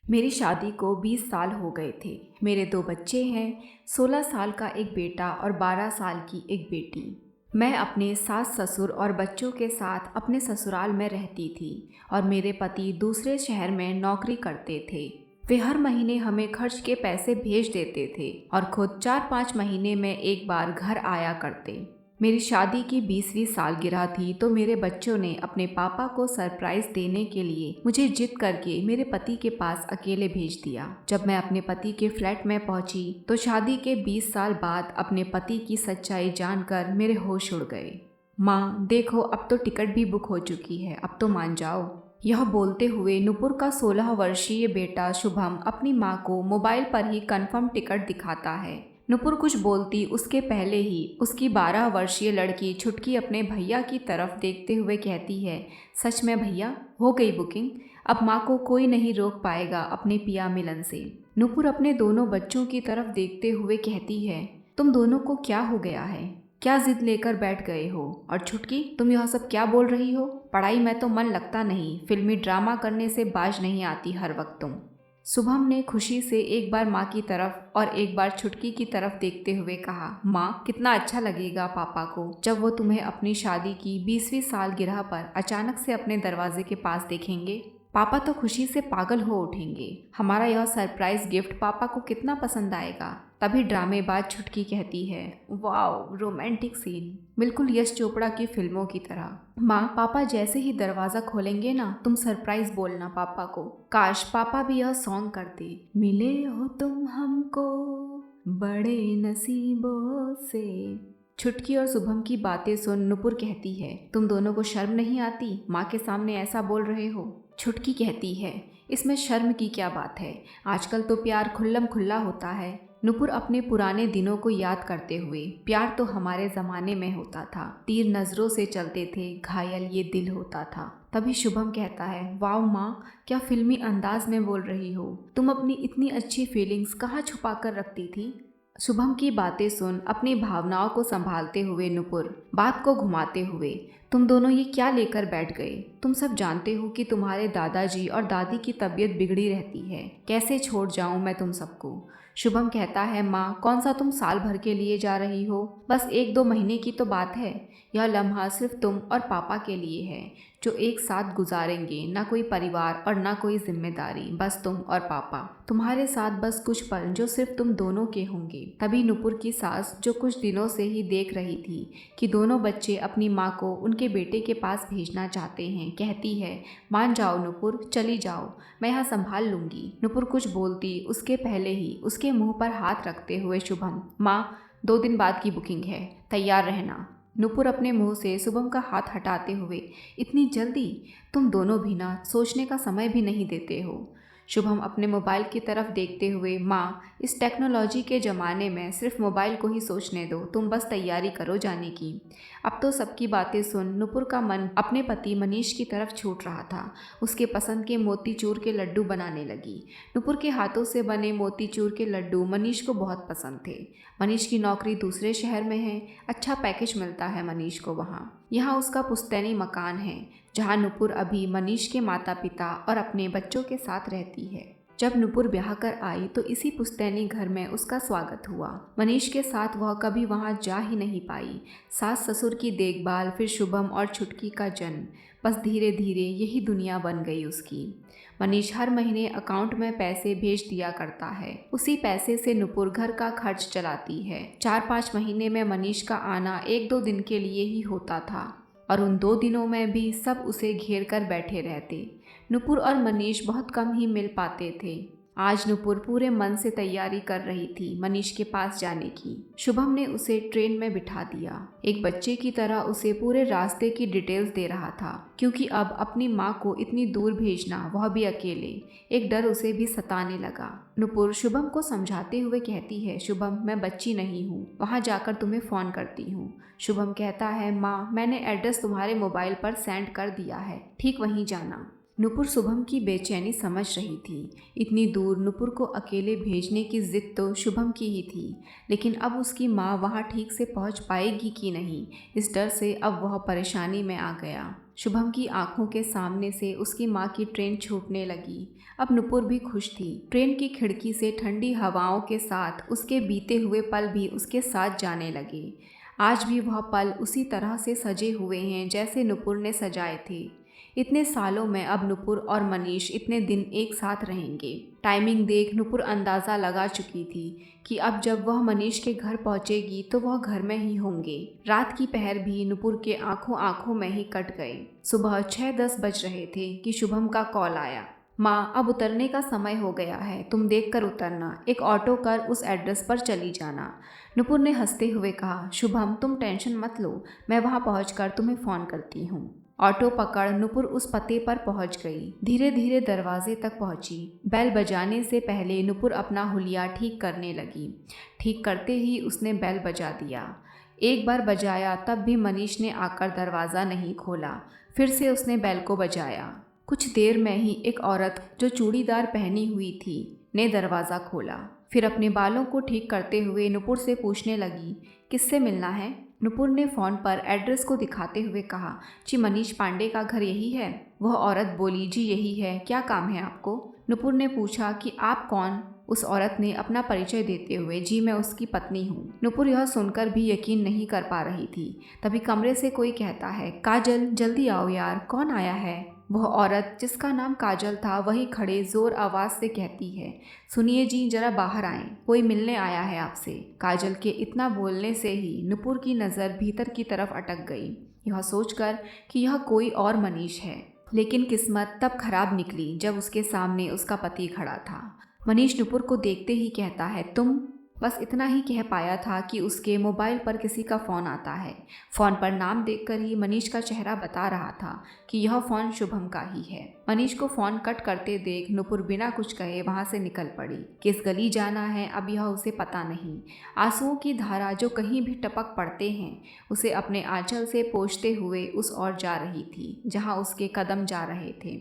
मेरी शादी को 20 साल हो गए थे। मेरे 2 बच्चे हैं, 16 साल का एक बेटा और 12 साल की एक बेटी। मैं अपने सास-ससुर और बच्चों के साथ अपने ससुराल में रहती थी और मेरे पति दूसरे शहर में नौकरी करते थे। वे हर महीने हमें खर्च के पैसे भेज देते थे और खुद 4-5 महीने में एक बार घर आया करते। मेरी शादी की 20वीं सालगिरह थी तो मेरे बच्चों ने अपने पापा को सरप्राइज देने के लिए मुझे जिद करके मेरे पति के पास अकेले भेज दिया। जब मैं अपने पति के फ्लैट में पहुंची तो शादी के 20 साल बाद अपने पति की सच्चाई जानकर मेरे होश उड़ गए। माँ देखो, अब तो टिकट भी बुक हो चुकी है, अब तो मान जाओ। यह बोलते हुए नुपुर का 16 वर्षीय बेटा शुभम अपनी माँ को मोबाइल पर ही कंफर्म टिकट दिखाता है। नुपुर कुछ बोलती उसके पहले ही उसकी 12 वर्षीय लड़की छुटकी अपने भैया की तरफ देखते हुए कहती है, सच में भैया, हो गई बुकिंग। अब माँ को कोई नहीं रोक पाएगा अपने पिया मिलन से। नुपुर अपने दोनों बच्चों की तरफ देखते हुए कहती है, तुम दोनों को क्या हो गया है? क्या जिद लेकर बैठ गए हो? और छुटकी, तुम यह सब क्या बोल रही हो? पढ़ाई में तो मन लगता नहीं, फिल्मी ड्रामा करने से बाज नहीं आती हर वक्त तुम। शुभम ने खुशी से एक बार माँ की तरफ और एक बार छुटकी की तरफ देखते हुए कहा, माँ, कितना अच्छा लगेगा पापा को जब वो तुम्हें अपनी शादी की 20वीं सालगिरह पर अचानक से अपने दरवाजे के पास देखेंगे। पापा तो खुशी से पागल हो उठेंगे। हमारा यह सरप्राइज गिफ्ट पापा को कितना पसंद आएगा। तभी ड्रामेबाज छुटकी कहती है, वाओ, रोमांटिक सीन, बिल्कुल यश चोपड़ा की फिल्मों की तरह। माँ, पापा जैसे ही दरवाजा खोलेंगे ना, तुम सरप्राइज बोलना पापा को। काश पापा भी यह सॉन्ग करते, मिले हो तुम हमको बड़े नसीबों से। छुटकी और शुभम की बातें सुन नुपुर कहती है, तुम दोनों को शर्म नहीं आती? माँ के सामने ऐसा बोल रहे हो। छुटकी कहती है, इसमें शर्म की क्या बात है, आजकल तो प्यार खुल्लम खुल्ला होता है। नुपुर अपने पुराने दिनों को याद करते हुए, प्यार तो हमारे ज़माने में होता था, तीर नज़रों से चलते थे, घायल ये दिल होता था। तभी शुभम कहता है, वाओ माँ, क्या फिल्मी अंदाज में बोल रही हो। तुम अपनी इतनी अच्छी फीलिंग्स कहाँ छुपा कर रखती थी? शुभम की बातें सुन अपनी भावनाओं को संभालते हुए नुपुर बात को घुमाते हुए, तुम दोनों ये क्या लेकर बैठ गए? तुम सब जानते हो कि तुम्हारे दादाजी और दादी की तबीयत बिगड़ी रहती है, कैसे छोड़ जाऊं मैं तुम सबको। शुभम कहता है, माँ, कौन सा तुम साल भर के लिए जा रही हो? बस 1-2 महीने की तो बात है। यह लम्हा सिर्फ तुम और पापा के लिए है, जो एक साथ गुजारेंगे, ना कोई परिवार और ना कोई जिम्मेदारी, बस तुम और पापा। तुम्हारे साथ बस कुछ पल जो सिर्फ तुम दोनों के होंगे। तभी नुपुर की सास, जो कुछ दिनों से ही देख रही थी कि दोनों बच्चे अपनी माँ को उनके बेटे के पास भेजना चाहते हैं, कहती है, मान जाओ नुपुर, चली जाओ, मैं यहाँ संभाल लूंगी। नुपुर कुछ बोलती उसके पहले ही उसके मुंह पर हाथ रखते हुए शुभम, माँ, 2 दिन बाद की बुकिंग है, तैयार रहना। नुपुर अपने मुंह से शुभम का हाथ हटाते हुए, इतनी जल्दी? तुम दोनों भी ना सोचने का समय भी नहीं देते हो। शुभम अपने मोबाइल की तरफ देखते हुए, माँ, इस टेक्नोलॉजी के ज़माने में सिर्फ मोबाइल को ही सोचने दो, तुम बस तैयारी करो जाने की। अब तो सबकी बातें सुन नुपुर का मन अपने पति मनीष की तरफ छूट रहा था। उसके पसंद के मोतीचूर के लड्डू बनाने लगी। नुपुर के हाथों से बने मोतीचूर के लड्डू मनीष को बहुत पसंद थे। मनीष की नौकरी दूसरे शहर में है, अच्छा पैकेज मिलता है मनीष को वहाँ। यहाँ उसका पुश्तैनी मकान है, जहाँ नुपुर अभी मनीष के माता पिता और अपने बच्चों के साथ रहती है। जब नुपुर ब्याह कर आई तो इसी पुश्तैनी घर में उसका स्वागत हुआ। मनीष के साथ वह कभी वहाँ जा ही नहीं पाई। सास ससुर की देखभाल, फिर शुभम और छुटकी का जन्म, बस धीरे धीरे यही दुनिया बन गई उसकी। मनीष हर महीने अकाउंट में पैसे भेज दिया करता है। उसी पैसे से नुपुर घर का खर्च चलाती है। 4-5 महीने में मनीष का आना 1-2 दिन के लिए ही होता था और उन 2 दिनों में भी सब उसे घेर कर बैठे रहते। नुपुर और मनीष बहुत कम ही मिल पाते थे। आज नुपुर पूरे मन से तैयारी कर रही थी मनीष के पास जाने की। शुभम ने उसे ट्रेन में बिठा दिया, एक बच्चे की तरह उसे पूरे रास्ते की डिटेल्स दे रहा था, क्योंकि अब अपनी माँ को इतनी दूर भेजना, वह भी अकेले, एक डर उसे भी सताने लगा। नुपुर शुभम को समझाते हुए कहती है, शुभम, मैं बच्ची नहीं हूँ, वहाँ जाकर तुम्हें फ़ोन करती हूँ। शुभम कहता है, माँ, मैंने एड्रेस तुम्हारे मोबाइल पर सेंड कर दिया है, ठीक वहीं जाना। नुपुर शुभम की बेचैनी समझ रही थी। इतनी दूर नुपुर को अकेले भेजने की जिद तो शुभम की ही थी, लेकिन अब उसकी माँ वहाँ ठीक से पहुँच पाएगी कि नहीं, इस डर से अब वह परेशानी में आ गया। शुभम की आंखों के सामने से उसकी माँ की ट्रेन छूटने लगी। अब नुपुर भी खुश थी। ट्रेन की खिड़की से ठंडी हवाओं के साथ उसके बीते हुए पल भी उसके साथ जाने लगे। आज भी वह पल उसी तरह से सजे हुए हैं जैसे नुपुर ने सजाए थे। इतने सालों में अब नुपुर और मनीष इतने दिन एक साथ रहेंगे। टाइमिंग देख नुपुर अंदाज़ा लगा चुकी थी कि अब जब वह मनीष के घर पहुंचेगी तो वह घर में ही होंगे। रात की पहर भी नुपुर के आंखों आंखों में ही कट गए। सुबह 6:10 बज रहे थे कि शुभम का कॉल आया। माँ, अब उतरने का समय हो गया है, तुम देख कर उतरना, एक ऑटो कर उस एड्रेस पर चली जाना। नुपुर ने हंसते हुए कहा, शुभम तुम टेंशन मत लो, मैं वहाँ पहुँचकर तुम्हें फ़ोन करती हूँ। ऑटो पकड़ नुपुर उस पते पर पहुंच गई। धीरे धीरे दरवाजे तक पहुंची। बेल बजाने से पहले नुपुर अपना हुलिया ठीक करने लगी। ठीक करते ही उसने बेल बजा दिया। एक बार बजाया तब भी मनीष ने आकर दरवाज़ा नहीं खोला। फिर से उसने बेल को बजाया। कुछ देर में ही एक औरत जो चूड़ीदार पहनी हुई थी ने दरवाज़ा खोला। फिर अपने बालों को ठीक करते हुए नुपुर से पूछने लगी, किससे मिलना है? नुपुर ने फ़ोन पर एड्रेस को दिखाते हुए कहा, जी मनीष पांडे का घर यही है? वह औरत बोली, जी यही है, क्या काम है आपको? नुपुर ने पूछा कि आप कौन? उस औरत ने अपना परिचय देते हुए, जी मैं उसकी पत्नी हूँ। नुपुर यह सुनकर भी यकीन नहीं कर पा रही थी। तभी कमरे से कोई कहता है, काजल जल्दी आओ यार, कौन आया है? वह औरत जिसका नाम काजल था वही खड़े जोर आवाज़ से कहती है, सुनिए जी जरा बाहर आएं, कोई मिलने आया है आपसे। काजल के इतना बोलने से ही नुपुर की नज़र भीतर की तरफ अटक गई, यह सोचकर कि यह कोई और मनीष है। लेकिन किस्मत तब खराब निकली जब उसके सामने उसका पति खड़ा था। मनीष नुपुर को देखते ही कहता है, तुम? बस इतना ही कह पाया था कि उसके मोबाइल पर किसी का फ़ोन आता है। फ़ोन पर नाम देखकर ही मनीष का चेहरा बता रहा था कि यह फ़ोन शुभम का ही है। मनीष को फ़ोन कट करते देख नुपुर बिना कुछ कहे वहाँ से निकल पड़ी। किस गली जाना है अब यह उसे पता नहीं। आंसुओं की धारा जो कहीं भी टपक पड़ते हैं उसे अपने आंचल से पोंछते हुए उस ओर जा रही थी जहाँ उसके कदम जा रहे थे।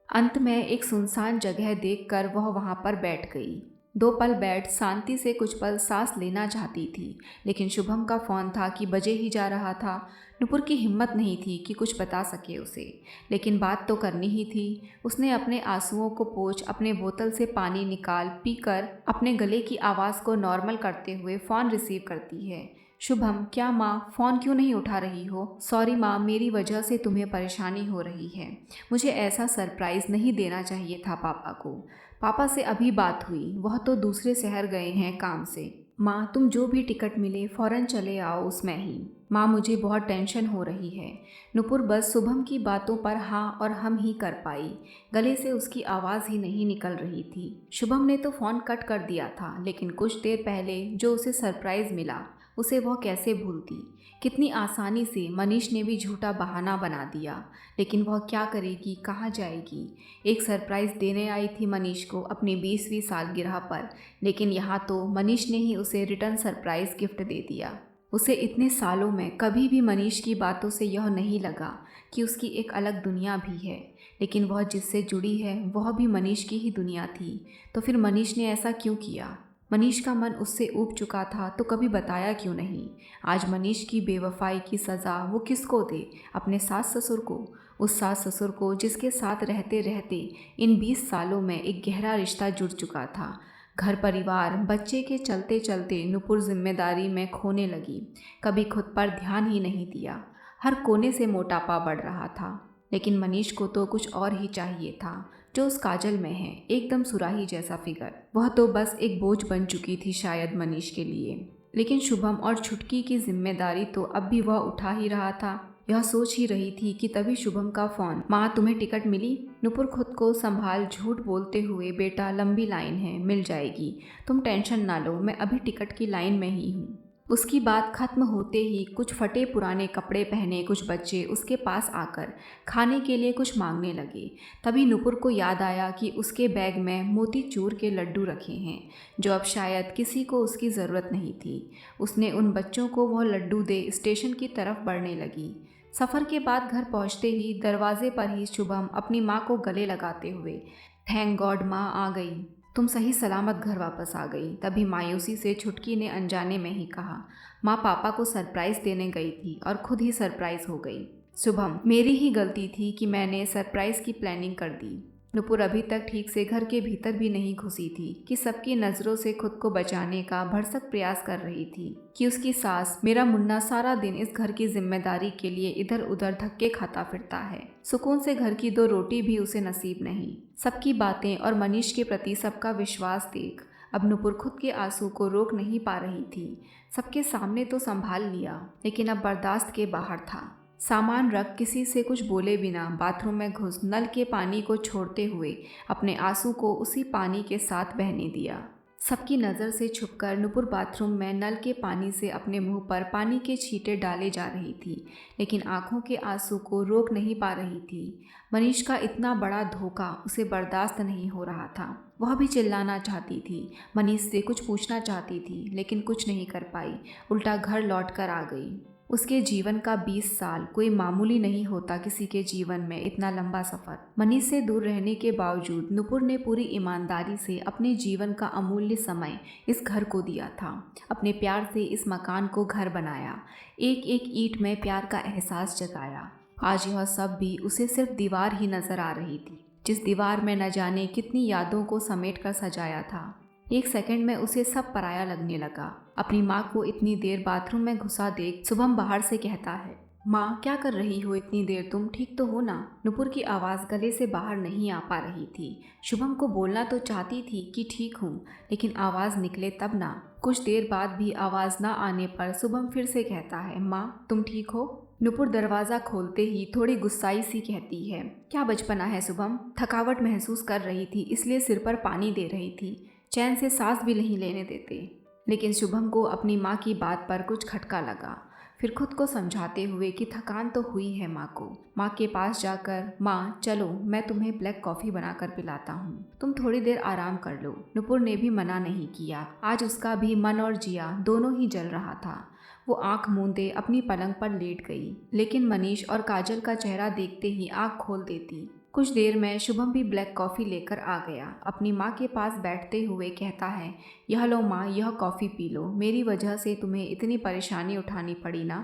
अंत में एक सुनसान जगह देखकर वह वहाँ पर बैठ गई। 2 पल बैठ शांति से कुछ पल सांस लेना चाहती थी, लेकिन शुभम का फ़ोन था कि बजे ही जा रहा था। नुपुर की हिम्मत नहीं थी कि कुछ बता सके उसे, लेकिन बात तो करनी ही थी। उसने अपने आंसुओं को पोंछ अपने बोतल से पानी निकाल पीकर अपने गले की आवाज़ को नॉर्मल करते हुए फ़ोन रिसीव करती है। शुभम, क्या माँ, फ़ोन क्यों नहीं उठा रही हो? सॉरी माँ, मेरी वजह से तुम्हें परेशानी हो रही है। मुझे ऐसा सरप्राइज़ नहीं देना चाहिए था पापा को। पापा से अभी बात हुई, वह तो दूसरे शहर गए हैं काम से। माँ, तुम जो भी टिकट मिले फ़ौरन चले आओ उसमें ही। माँ, मुझे बहुत टेंशन हो रही है। नुपुर बस शुभम की बातों पर हाँ और हम ही कर पाई। गले से उसकी आवाज़ ही नहीं निकल रही थी। शुभम ने तो फ़ोन कट कर दिया था, लेकिन कुछ देर पहले जो उसे सरप्राइज़ मिला उसे वह कैसे भूलती। कितनी आसानी से मनीष ने भी झूठा बहाना बना दिया, लेकिन वह क्या करेगी, कहाँ जाएगी? एक सरप्राइज़ देने आई थी मनीष को अपनी 20वीं सालगिरह पर, लेकिन यहाँ तो मनीष ने ही उसे रिटर्न सरप्राइज़ गिफ्ट दे दिया। उसे इतने सालों में कभी भी मनीष की बातों से यह नहीं लगा कि उसकी एक अलग दुनिया भी है, लेकिन वह जिससे जुड़ी है वह भी मनीष की ही दुनिया थी। तो फिर मनीष ने ऐसा क्यों किया? मनीष का मन उससे ऊब चुका था तो कभी बताया क्यों नहीं? आज मनीष की बेवफाई की सज़ा वो किसको दे? अपने सास ससुर को। उस सास ससुर को जिसके साथ रहते रहते इन 20 सालों में एक गहरा रिश्ता जुड़ चुका था। घर परिवार बच्चे के चलते चलते नुपुर जिम्मेदारी में खोने लगी। कभी खुद पर ध्यान ही नहीं दिया। हर कोने से मोटापा बढ़ रहा था, लेकिन मनीष को तो कुछ और ही चाहिए था जो उस काजल में है, एकदम सुराही जैसा फिगर। वह तो बस एक बोझ बन चुकी थी शायद मनीष के लिए, लेकिन शुभम और छुटकी की जिम्मेदारी तो अब भी वह उठा ही रहा था। यह सोच ही रही थी कि तभी शुभम का फ़ोन। माँ, तुम्हें टिकट मिली? नुपुर खुद को संभाल झूठ बोलते हुए, बेटा लंबी लाइन है, मिल जाएगी, तुम टेंशन ना लो, मैं अभी टिकट की लाइन में ही हूँ। उसकी बात खत्म होते ही कुछ फटे पुराने कपड़े पहने कुछ बच्चे उसके पास आकर खाने के लिए कुछ मांगने लगे। तभी नुपुर को याद आया कि उसके बैग में मोतीचूर के लड्डू रखे हैं, जो अब शायद किसी को उसकी ज़रूरत नहीं थी। उसने उन बच्चों को वह लड्डू दे स्टेशन की तरफ बढ़ने लगी। सफ़र के बाद घर पहुंचते ही दरवाजे पर ही शुभम अपनी माँ को गले लगाते हुए, थैंक गॉड माँ आ गई, तुम सही सलामत घर वापस आ गई। तभी मायूसी से छुटकी ने अनजाने में ही कहा, माँ पापा को सरप्राइज़ देने गई थी और खुद ही सरप्राइज़ हो गई। शुभम, मेरी ही गलती थी कि मैंने सरप्राइज की प्लानिंग कर दी। नुपुर अभी तक ठीक से घर के भीतर भी नहीं घुसी थी कि सबकी नज़रों से खुद को बचाने का भरसक प्रयास कर रही थी कि उसकी सास मेरा मुन्ना सारा दिन इस घर की जिम्मेदारी के लिए इधर उधर धक्के खाता फिरता है। सुकून से घर की 2 रोटी भी उसे नसीब नहीं। सबकी बातें और मनीष के प्रति सबका विश्वास देख अब नुपुर खुद के आंसू को रोक नहीं पा रही थी। सबके सामने तो संभाल लिया, लेकिन अब बर्दाश्त के बाहर था। सामान रख किसी से कुछ बोले बिना बाथरूम में घुस नल के पानी को छोड़ते हुए अपने आंसू को उसी पानी के साथ बहने दिया। सबकी नज़र से छुपकर नुपुर बाथरूम में नल के पानी से अपने मुंह पर पानी के छींटे डाले जा रही थी, लेकिन आंखों के आंसू को रोक नहीं पा रही थी। मनीष का इतना बड़ा धोखा उसे बर्दाश्त नहीं हो रहा था। वह भी चिल्लाना चाहती थी, मनीष से कुछ पूछना चाहती थी, लेकिन कुछ नहीं कर पाई। उल्टा घर लौट कर आ गई। उसके जीवन का 20 साल कोई मामूली नहीं होता। किसी के जीवन में इतना लंबा सफ़र। मनीष से दूर रहने के बावजूद नुपुर ने पूरी ईमानदारी से अपने जीवन का अमूल्य समय इस घर को दिया था। अपने प्यार से इस मकान को घर बनाया, एक एक ईंट में प्यार का एहसास जगाया। आज यह सब भी उसे सिर्फ दीवार ही नज़र आ रही थी, जिस दीवार में न जाने कितनी यादों को समेट कर सजाया था। एक सेकंड में उसे सब पराया लगने लगा। अपनी माँ को इतनी देर बाथरूम में घुसा देख शुभम बाहर से कहता है, माँ क्या कर रही हो इतनी देर, तुम ठीक तो हो ना? नुपुर की आवाज़ गले से बाहर नहीं आ पा रही थी। शुभम को बोलना तो चाहती थी कि ठीक हूँ, लेकिन आवाज़ निकले तब ना। कुछ देर बाद भी आवाज़ ना आने पर शुभम फिर से कहता है, माँ तुम ठीक हो? नुपुर दरवाज़ा खोलते ही थोड़ी गुस्साई सी कहती है, क्या बचपना है शुभम? थकावट महसूस कर रही थी, इसलिए सिर पर पानी दे रही थी। चैन से सांस भी नहीं लेने देते। लेकिन शुभम को अपनी माँ की बात पर कुछ खटका लगा। फिर खुद को समझाते हुए कि थकान तो हुई है माँ को, माँ के पास जाकर, माँ चलो मैं तुम्हें ब्लैक कॉफ़ी बनाकर पिलाता हूँ, तुम थोड़ी देर आराम कर लो। नुपुर ने भी मना नहीं किया। आज उसका भी मन और जिया दोनों ही जल रहा था। वो आंख मूंदे अपनी पलंग पर लेट गई, लेकिन मनीष और काजल का चेहरा देखते ही आंख खोल देती। कुछ देर में शुभम भी ब्लैक कॉफ़ी लेकर आ गया। अपनी माँ के पास बैठते हुए कहता है, यह लो माँ, यह कॉफ़ी पी लो, मेरी वजह से तुम्हें इतनी परेशानी उठानी पड़ी ना।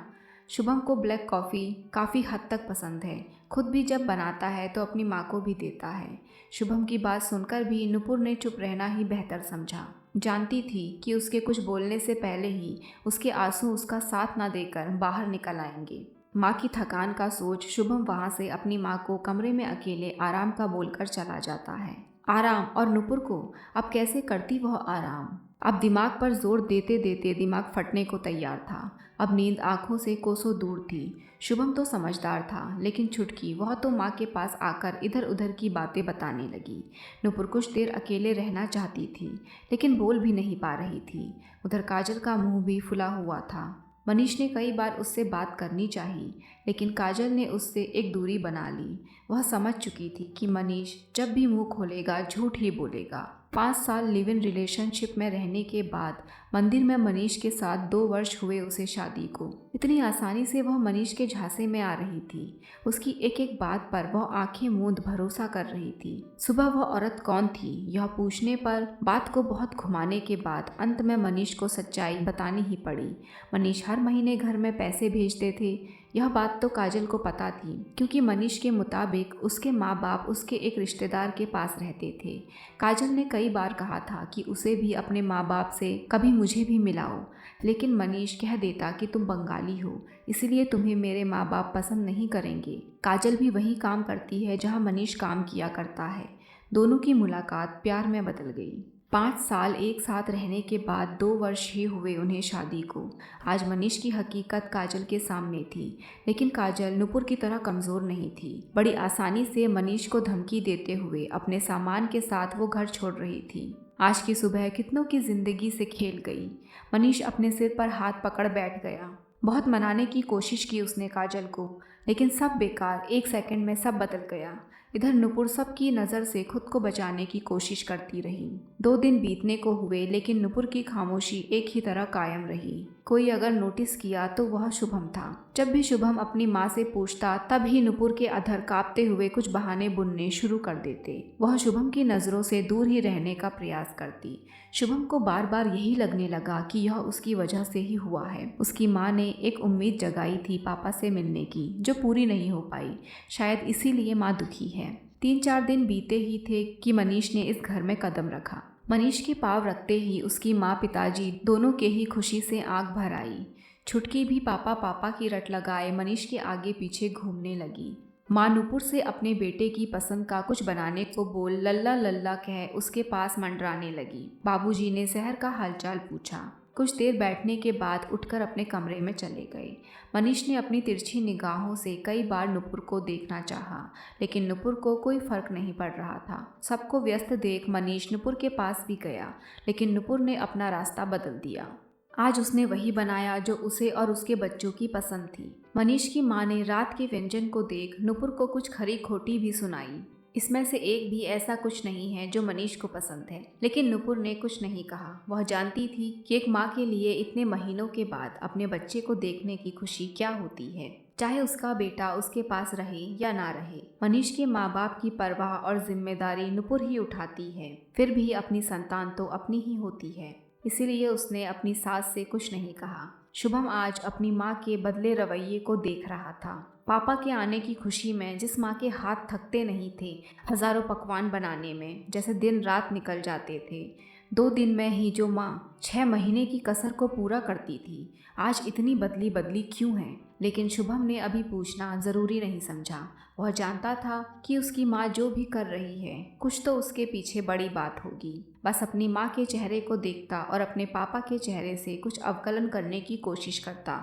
शुभम को ब्लैक कॉफ़ी काफ़ी हद तक पसंद है। खुद भी जब बनाता है तो अपनी माँ को भी देता है। शुभम की बात सुनकर भी नुपुर ने चुप रहना ही बेहतर समझा। जानती थी कि उसके कुछ बोलने से पहले ही उसके आंसू उसका साथ ना देकर बाहर निकल आएंगे। माँ की थकान का सोच शुभम वहाँ से अपनी माँ को कमरे में अकेले आराम का बोलकर चला जाता है। आराम, और नुपुर को अब कैसे करती वह आराम। अब दिमाग पर जोर देते देते दिमाग फटने को तैयार था। अब नींद आंखों से कोसों दूर थी। शुभम तो समझदार था, लेकिन छुटकी वह तो माँ के पास आकर इधर उधर की बातें बताने लगी। नुपुर कुछ देर अकेले रहना चाहती थी, लेकिन बोल भी नहीं पा रही थी। उधर काजल का मुंह भी फुला हुआ था। मनीष ने कई बार उससे बात करनी चाहिए, लेकिन काजल ने उससे एक दूरी बना ली। वह समझ चुकी थी कि मनीष जब भी मुंह खोलेगा झूठ ही बोलेगा। 5 साल लिव इन रिलेशनशिप में रहने के बाद मंदिर में मनीष के साथ 2 वर्ष हुए उसे शादी को। इतनी आसानी से वह मनीष के झांसे में आ रही थी। उसकी एक एक बात पर वह आंखें मूंद भरोसा कर रही थी। सुबह वह औरत कौन थी यह पूछने पर बात को बहुत घुमाने के बाद अंत में मनीष को सच्चाई बतानी ही पड़ी। मनीष हर महीने घर में पैसे भेजते थे। यह बात तो काजल को पता थी, क्योंकि मनीष के मुताबिक उसके माँ बाप उसके एक रिश्तेदार के पास रहते थे। काजल ने कई बार कहा था कि उसे भी अपने माँ बाप से कभी मुझे भी मिलाओ, लेकिन मनीष कह देता कि तुम बंगाली हो, इसलिए तुम्हें मेरे माँ बाप पसंद नहीं करेंगे। काजल भी वही काम करती है जहाँ मनीष काम किया करता है। दोनों की मुलाकात प्यार में बदल गई। 5 साल एक साथ रहने के बाद 2 वर्ष ही हुए उन्हें शादी को। आज मनीष की हकीकत काजल के सामने थी, लेकिन काजल नुपुर की तरह कमज़ोर नहीं थी। बड़ी आसानी से मनीष को धमकी देते हुए अपने सामान के साथ वो घर छोड़ रही थी। आज की सुबह कितनों की जिंदगी से खेल गई। मनीष अपने सिर पर हाथ पकड़ बैठ गया। बहुत मनाने की कोशिश की उसने काजल को, लेकिन सब बेकार। एक सेकंड में सब बदल गया। इधर नुपुर सबकी नज़र से खुद को बचाने की कोशिश करती रही। 2 दिन बीतने को हुए लेकिन नुपुर की खामोशी एक ही तरह कायम रही। कोई अगर नोटिस किया तो वह शुभम था। जब भी शुभम अपनी माँ से पूछता तब ही नुपुर के अधर कांपते हुए कुछ बहाने बुनने शुरू कर देते। वह शुभम की नज़रों से दूर ही रहने का प्रयास करती। शुभम को बार बार यही लगने लगा कि यह उसकी वजह से ही हुआ है। उसकी माँ ने एक उम्मीद जगाई थी पापा से मिलने की, जो पूरी नहीं हो पाई। शायद इसीलिए माँ दुखी है। 3-4 दिन बीते ही थे कि मनीष ने इस घर में कदम रखा। मनीष के पाँव रखते ही उसकी माँ पिताजी दोनों के ही खुशी से आंख भर आई। छुटकी भी पापा पापा की रट लगाए मनीष के आगे पीछे घूमने लगी। माँ नुपुर से अपने बेटे की पसंद का कुछ बनाने को बोल लल्ला लल्ला कह उसके पास मंडराने लगी। बाबूजी ने शहर का हालचाल पूछा। कुछ देर बैठने के बाद उठकर अपने कमरे में चले गए। मनीष ने अपनी तिरछी निगाहों से कई बार नुपुर को देखना चाहा, लेकिन नुपुर को कोई फर्क नहीं पड़ रहा था। सबको व्यस्त देख मनीष नुपुर के पास भी गया, लेकिन नुपुर ने अपना रास्ता बदल दिया। आज उसने वही बनाया जो उसे और उसके बच्चों की पसंद थी। मनीष की माँ ने रात के व्यंजन को देख नुपुर को कुछ खरी खोटी भी सुनाई। इसमें से एक भी ऐसा कुछ नहीं है जो मनीष को पसंद है, लेकिन नुपुर ने कुछ नहीं कहा। वह जानती थी कि एक माँ के लिए इतने महीनों के बाद अपने बच्चे को देखने की खुशी क्या होती है, चाहे उसका बेटा उसके पास रहे या ना रहे। मनीष के माँ बाप की परवाह और जिम्मेदारी नुपुर ही उठाती है, फिर भी अपनी संतान तो अपनी ही होती है, इसीलिए उसने अपनी सास से कुछ नहीं कहा। शुभम आज अपनी माँ के बदले रवैये को देख रहा था। पापा के आने की खुशी में जिस माँ के हाथ थकते नहीं थे हजारों पकवान बनाने में, जैसे दिन रात निकल जाते थे। 2 दिन में ही जो माँ 6 महीने की कसर को पूरा करती थी, आज इतनी बदली बदली क्यों है? लेकिन शुभम ने अभी पूछना ज़रूरी नहीं समझा। वह जानता था कि उसकी माँ जो भी कर रही है कुछ तो उसके पीछे बड़ी बात होगी। बस अपनी माँ के चेहरे को देखता और अपने पापा के चेहरे से कुछ अवकलन करने की कोशिश करता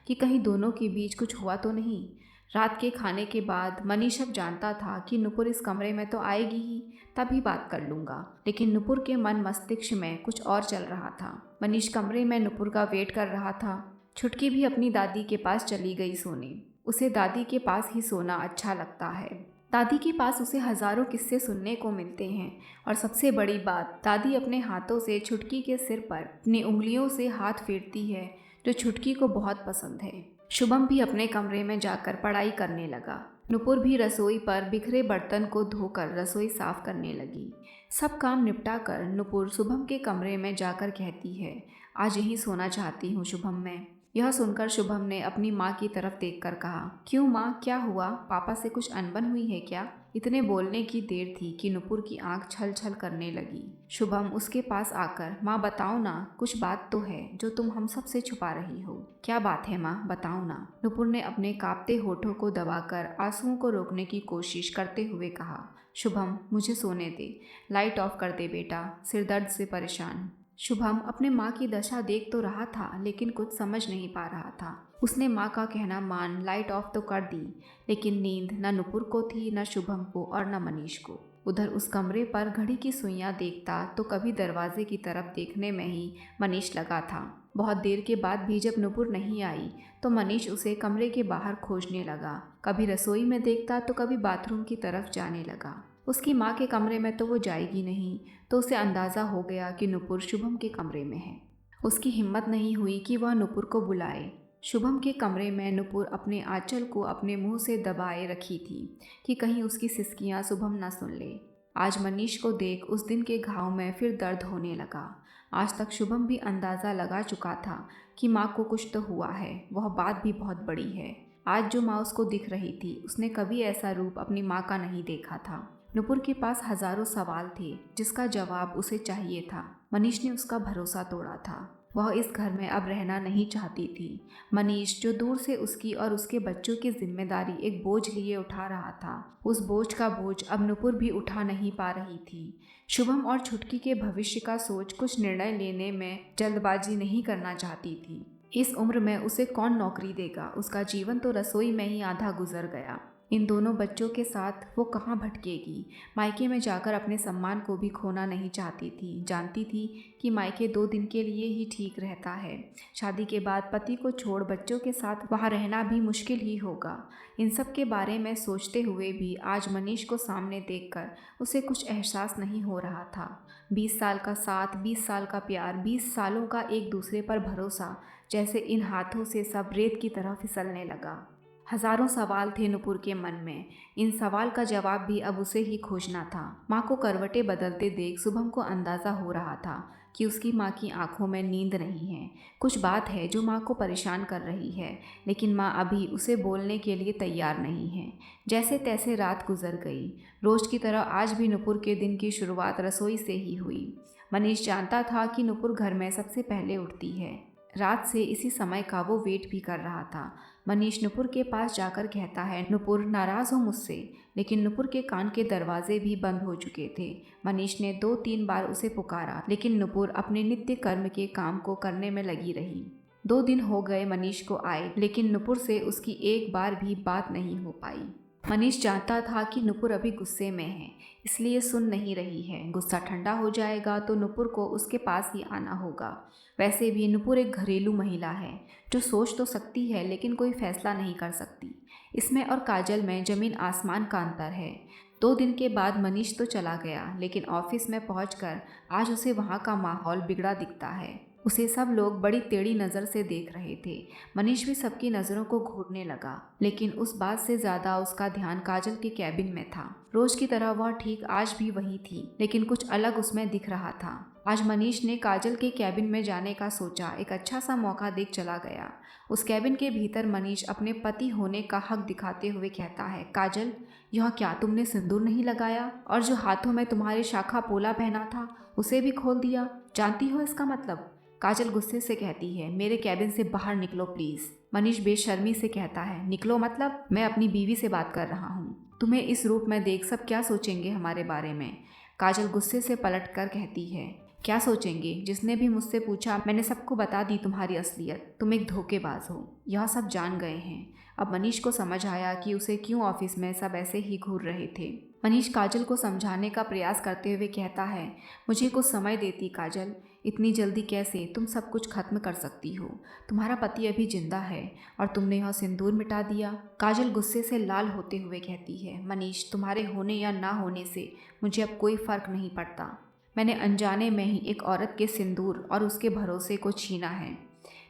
कि कहीं दोनों के बीच कुछ हुआ तो नहीं। रात के खाने के बाद मनीष अब जानता था कि नुपुर इस कमरे में तो आएगी ही, तभी बात कर लूँगा। लेकिन नुपुर के मन मस्तिष्क में कुछ और चल रहा था। मनीष कमरे में नुपुर का वेट कर रहा था। छुटकी भी अपनी दादी के पास चली गई सोने। उसे दादी के पास ही सोना अच्छा लगता है। दादी के पास उसे हजारों किस्से सुनने को मिलते हैं, और सबसे बड़ी बात, दादी अपने हाथों से छुटकी के सिर पर अपनी उंगलियों से हाथ फेरती है, जो छुटकी को बहुत पसंद है। शुभम भी अपने कमरे में जाकर पढ़ाई करने लगा। नुपुर भी रसोई पर बिखरे बर्तन को धोकर रसोई साफ करने लगी। सब काम निपटा कर नुपुर शुभम के कमरे में जाकर कहती है, आज यहीं सोना चाहती हूँ शुभम मैं। यह सुनकर शुभम ने अपनी माँ की तरफ देखकर कहा, क्यों माँ, क्या हुआ? पापा से कुछ अनबन हुई है क्या? इतने बोलने की देर थी कि नुपुर की आंख छल छल करने लगी। शुभम उसके पास आकर, माँ बताओ ना, कुछ बात तो है जो तुम हम सब से छुपा रही हो। क्या बात है माँ, बताओ ना। नुपुर ने अपने कांपते होठों को दबाकर आंसुओं को रोकने की कोशिश करते हुए कहा, शुभम मुझे सोने दे, लाइट ऑफ कर दे बेटा, सिर दर्द से परेशान। शुभम अपने माँ की दशा देख तो रहा था, लेकिन कुछ समझ नहीं पा रहा था। उसने माँ का कहना मान लाइट ऑफ तो कर दी, लेकिन नींद न नुपुर को थी, न शुभम को और न मनीष को। उधर उस कमरे पर घड़ी की सुइयां देखता तो कभी दरवाजे की तरफ देखने में ही मनीष लगा था। बहुत देर के बाद भी जब नुपुर नहीं आई तो मनीष उसे कमरे के बाहर खोजने लगा। कभी रसोई में देखता तो कभी बाथरूम की तरफ जाने लगा। उसकी माँ के कमरे में तो वो जाएगी नहीं, तो उसे अंदाज़ा हो गया कि नुपुर शुभम के कमरे में है। उसकी हिम्मत नहीं हुई कि वह नुपुर को बुलाए। शुभम के कमरे में नुपुर अपने आंचल को अपने मुंह से दबाए रखी थी कि कहीं उसकी सिसकियां शुभम न सुन ले। आज मनीष को देख उस दिन के घाव में फिर दर्द होने लगा। आज तक शुभम भी अंदाज़ा लगा चुका था कि माँ को कुछ तो हुआ है, वह बात भी बहुत बड़ी है। आज जो माँ उसको दिख रही थी, उसने कभी ऐसा रूप अपनी माँ का नहीं देखा था। नुपुर के पास हजारों सवाल थे जिसका जवाब उसे चाहिए था। मनीष ने उसका भरोसा तोड़ा था। वह इस घर में अब रहना नहीं चाहती थी। मनीष जो दूर से उसकी और उसके बच्चों की जिम्मेदारी एक बोझ लिए उठा रहा था, उस बोझ का बोझ अब नुपुर भी उठा नहीं पा रही थी। शुभम और छुटकी के भविष्य का सोच कुछ निर्णय लेने में जल्दबाजी नहीं करना चाहती थी। इस उम्र में उसे कौन नौकरी देगा? उसका जीवन तो रसोई में ही आधा गुजर गया। इन दोनों बच्चों के साथ वो कहाँ भटकेगी? मायके में जाकर अपने सम्मान को भी खोना नहीं चाहती थी। जानती थी कि मायके 2 दिन के लिए ही ठीक रहता है। शादी के बाद पति को छोड़ बच्चों के साथ वहाँ रहना भी मुश्किल ही होगा। इन सब के बारे में सोचते हुए भी आज मनीष को सामने देखकर उसे कुछ एहसास नहीं हो रहा था। 20 साल का साथ, 20 साल का प्यार, 20 सालों का एक दूसरे पर भरोसा, जैसे इन हाथों से सब रेत की तरह फिसलने लगा। हजारों सवाल थे नुपुर के मन में। इन सवाल का जवाब भी अब उसे ही खोजना था। माँ को करवटें बदलते देख शुभम को अंदाज़ा हो रहा था कि उसकी माँ की आंखों में नींद नहीं है। कुछ बात है जो माँ को परेशान कर रही है, लेकिन माँ अभी उसे बोलने के लिए तैयार नहीं है। जैसे तैसे रात गुजर गई। रोज की तरह आज भी नुपुर के दिन की शुरुआत रसोई से ही हुई। मनीष जानता था कि नुपुर घर में सबसे पहले उठती है। रात से इसी समय का वो वेट भी कर रहा था। मनीष नुपुर के पास जाकर कहता है, नुपुर नाराज़ हो मुझसे। लेकिन नुपुर के कान के दरवाजे भी बंद हो चुके थे। मनीष ने 2-3 बार उसे पुकारा, लेकिन नुपुर अपने नित्य कर्म के काम को करने में लगी रही। 2 दिन हो गए मनीष को आए, लेकिन नुपुर से उसकी एक बार भी बात नहीं हो पाई। मनीष जानता था कि नुपुर अभी गुस्से में है, इसलिए सुन नहीं रही है। गुस्सा ठंडा हो जाएगा तो नुपुर को उसके पास ही आना होगा। वैसे भी नुपुर एक घरेलू महिला है जो सोच तो सकती है, लेकिन कोई फैसला नहीं कर सकती। इसमें और काजल में ज़मीन आसमान का अंतर है। 2 दिन के बाद मनीष तो चला गया, लेकिन ऑफिस में पहुंचकर आज उसे वहां का माहौल बिगड़ा दिखता है। उसे सब लोग बड़ी टेढ़ी नज़र से देख रहे थे। मनीष भी सबकी नज़रों को घूरने लगा, लेकिन उस बात से ज़्यादा उसका ध्यान काजल के कैबिन में था। रोज की तरह वह ठीक आज भी वही थी, लेकिन कुछ अलग उसमें दिख रहा था। आज मनीष ने काजल के कैबिन में जाने का सोचा। एक अच्छा सा मौका देख चला गया। उस कैबिन के भीतर मनीष अपने पति होने का हक दिखाते हुए कहता है, काजल, यह क्या तुमने सिंदूर नहीं लगाया? और जो हाथों में तुम्हारे शाखा पोला पहना था उसे भी खोल दिया? जानती हो इसका मतलब? काजल गुस्से से कहती है, मेरे कैबिन से बाहर निकलो प्लीज। मनीष बेशर्मी से कहता है, निकलो मतलब? मैं अपनी बीवी से बात कर रहा हूँ। तुम्हें इस रूप में देख सब क्या सोचेंगे हमारे बारे में? काजल गुस्से से पलट कर कहती है, क्या सोचेंगे? जिसने भी मुझसे पूछा मैंने सबको बता दी तुम्हारी असलियत। तुम एक धोखेबाज हो, यह सब जान गए हैं। अब मनीष को समझ आया कि उसे क्यों ऑफिस में सब ऐसे ही घूर रहे थे। मनीष काजल को समझाने का प्रयास करते हुए कहता है, मुझे कुछ समय देती काजल। इतनी जल्दी कैसे तुम सब कुछ खत्म कर सकती हो? तुम्हारा पति अभी जिंदा है और तुमने यह सिंदूर मिटा दिया। काजल गुस्से से लाल होते हुए कहती है, मनीष, तुम्हारे होने या ना होने से मुझे अब कोई फर्क नहीं पड़ता। मैंने अनजाने में ही एक औरत के सिंदूर और उसके भरोसे को छीना है।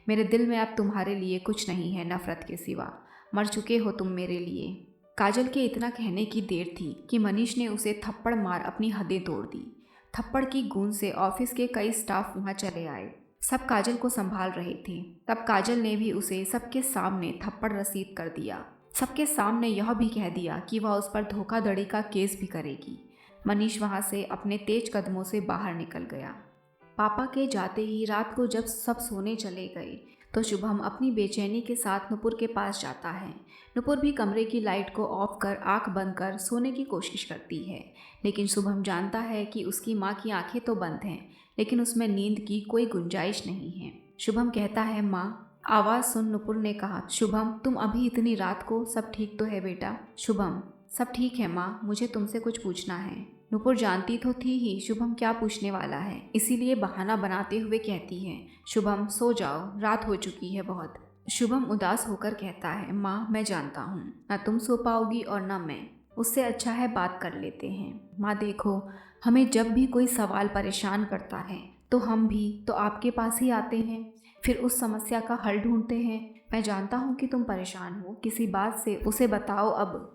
मेरे दिल में अब तुम्हारे लिए कुछ नहीं है नफरत के सिवा। मर चुके हो तुम मेरे लिए। काजल के इतना कहने की देर थी कि मनीष ने उसे थप्पड़ मार अपनी हदें तोड़ दी। थप्पड़ की गूंज से ऑफिस के कई स्टाफ वहां चले आए। सब काजल को संभाल रहे थे। तब काजल ने भी उसे सबके सामने थप्पड़ रसीद कर दिया। सबके सामने यह भी कह दिया कि वह उस पर धोखाधड़ी का केस भी करेगी। मनीष वहां से अपने तेज कदमों से बाहर निकल गया। पापा के जाते ही रात को जब सब सोने चले गए तो शुभम अपनी बेचैनी के साथ नुपुर के पास जाता है। नुपुर भी कमरे की लाइट को ऑफ कर आंख बंद कर सोने की कोशिश करती है, लेकिन शुभम जानता है कि उसकी माँ की आंखें तो बंद हैं, लेकिन उसमें नींद की कोई गुंजाइश नहीं है। शुभम कहता है, माँ। आवाज़ सुन नुपुर ने कहा, शुभम, तुम अभी इतनी रात को? सब ठीक तो है बेटा? शुभम, सब ठीक है माँ, मुझे तुमसे कुछ पूछना है। नुपुर जानती तो थी ही शुभम क्या पूछने वाला है, इसीलिए बहाना बनाते हुए कहती है, शुभम सो जाओ, रात हो चुकी है बहुत। शुभम उदास होकर कहता है, माँ मैं जानता हूँ, ना तुम सो पाओगी और ना मैं। उससे अच्छा है बात कर लेते हैं। माँ देखो, हमें जब भी कोई सवाल परेशान करता है तो हम भी तो आपके पास ही आते हैं, फिर उस समस्या का हल ढूंढते हैं। मैं जानता हूँ कि तुम परेशान हो किसी बात से, उसे बताओ अब।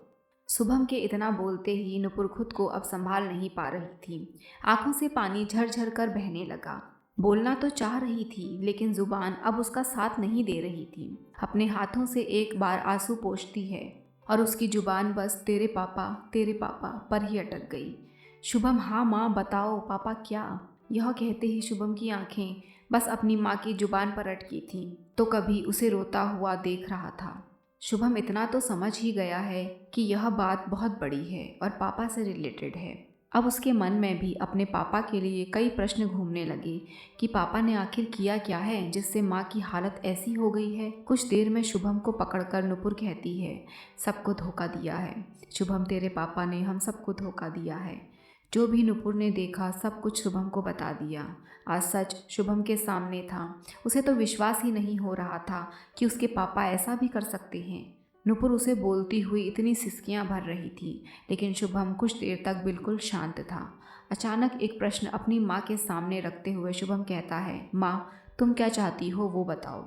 शुभम के इतना बोलते ही नुपुर खुद को अब संभाल नहीं पा रही थी। आंखों से पानी झरझर कर बहने लगा। बोलना तो चाह रही थी, लेकिन जुबान अब उसका साथ नहीं दे रही थी। अपने हाथों से एक बार आंसू पोंछती है और उसकी जुबान बस तेरे पापा पर ही अटक गई। शुभम, हाँ माँ बताओ, पापा क्या? यह कहते ही शुभम की आंखें बस अपनी माँ की जुबान पर अटकी थीं, तो कभी उसे रोता हुआ देख रहा था। शुभम इतना तो समझ ही गया है कि यह बात बहुत बड़ी है और पापा से रिलेटेड है। अब उसके मन में भी अपने पापा के लिए कई प्रश्न घूमने लगे कि पापा ने आखिर किया क्या है जिससे माँ की हालत ऐसी हो गई है। कुछ देर में शुभम को पकड़कर नुपुर कहती है, सबको धोखा दिया है शुभम, तेरे पापा ने हम सबको धोखा दिया है। जो भी नुपुर ने देखा सब कुछ शुभम को बता दिया। आज सच शुभम के सामने था। उसे तो विश्वास ही नहीं हो रहा था कि उसके पापा ऐसा भी कर सकते हैं। नुपुर उसे बोलती हुई इतनी सिसकियां भर रही थी, लेकिन शुभम कुछ देर तक बिल्कुल शांत था। अचानक एक प्रश्न अपनी माँ के सामने रखते हुए शुभम कहता है, माँ तुम क्या चाहती हो वो बताओ।